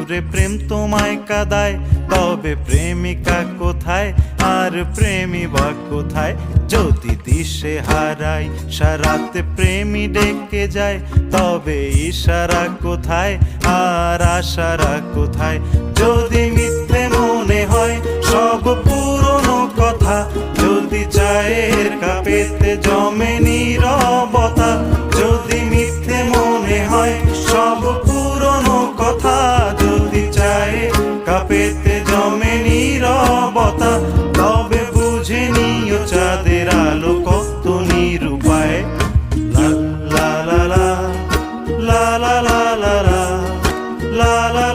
সুরে প্রেম তোমায় কাঁদায়, তবে প্রেমিকা কোথায় আর প্রেমী বা কোথায়? যদি দিশে হারাই সারাতে প্রেমী ডেকে যায়, তবে ইশারা কোথায় আর আশারা কোথায়? যদি মিথ্যে মনে হয় সব পুরনো কথা, যদি চায়ের কাপেতে জমে নীরবতা, যদি মিথ্যে মনে হয় সব পুরনো কথা, যদি চায়ের কাপেতে জমে নীরবতা, তবে বুঝে নিও চাঁদের আলো কত নিরূপায়। লা লা লা লা লা লা লা লা লা লা লা।